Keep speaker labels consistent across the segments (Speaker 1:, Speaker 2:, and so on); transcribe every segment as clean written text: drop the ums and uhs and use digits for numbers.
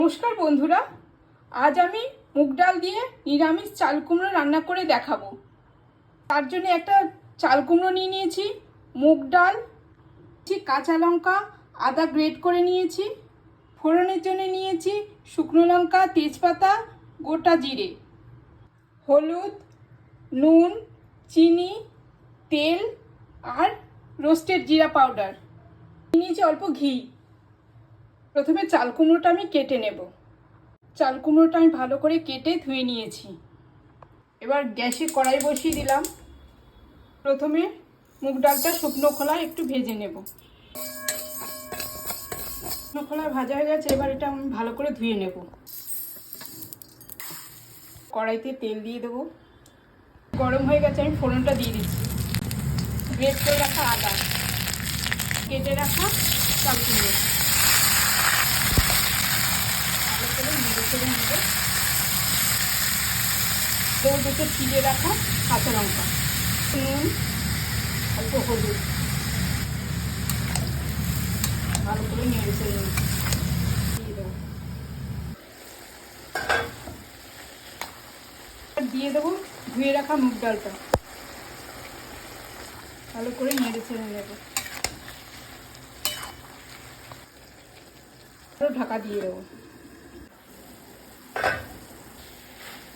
Speaker 1: নমস্কার বন্ধুরা, আজ আমি মুগ ডাল দিয়ে নিরামিষ চাল কুমড়ো রান্না করে দেখাবো। তার জন্য একটা চাল কুমড়ো নিয়ে নিয়েছি, মুগ ডাল, কাঁচা লঙ্কা, আদা গ্রেট করে নিয়েছি, ফোড়নের জন্য নিয়েছি শুকনো লঙ্কা, তেজপাতা, গোটা জিরে, হলুদ, নুন, চিনি, তেল আর রোস্টেড জিরা পাউডার। নিয়েছি অল্প ঘি। প্রথমে চাল কুমড়োটা আমি কেটে নেব। চাল কুমড়োটা আমি ভালো করে কেটে ধুয়ে নিয়েছি। এবার গ্যাসে কড়াই বসিয়ে দিলাম। প্রথমে মুগ ডালটা শুকনো খোলায় একটু ভেজে নেব। শুকনো খোলায় ভাজা হয়ে গেছে, এবার এটা আমি ভালো করে ধুয়ে নেব। কড়াইতে তেল দিয়ে দেবো। গরম হয়ে গেছে, আমি ফোড়নটা দিয়ে দিচ্ছি। গ্রেট করে রাখা আদা, কেটে রাখা চাল কুমড়ো দুটো ছিঁড়ে রাখা কাঁচা লঙ্কা, নুন, অল্প হলুদ, ভালো করে নেড়ে চেড়ে দিয়ে দেবো। দিয়ে দেবো ধুয়ে রাখা মুগ ডালটা, ভালো করে নেড়ে চেড়ে নেব। ঢাকা দিয়ে দেবো।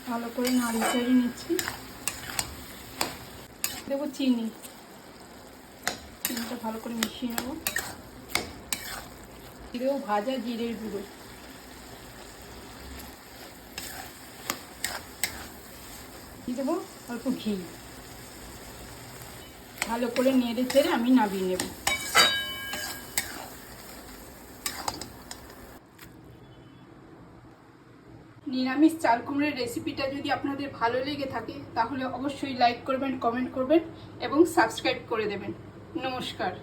Speaker 1: ভালো করে নাড়ি চাড়িয়ে নিচ্ছি। দেবো চিনিটা ভালো করে মিশিয়ে নেব। দেবো ভাজা জিরের গুঁড়ো, দিয়ে দেবো অল্প ঘি। ভালো করে নেড়ে চেড়ে আমি নামিয়ে নেব। নিরামিষ চাল কুমড়োর রেসিপিটা যদি আপনাদের ভালো লেগে থাকে তাহলে অবশ্যই লাইক করবেন, কমেন্ট করবেন এবং সাবস্ক্রাইব করে দেবেন। নমস্কার।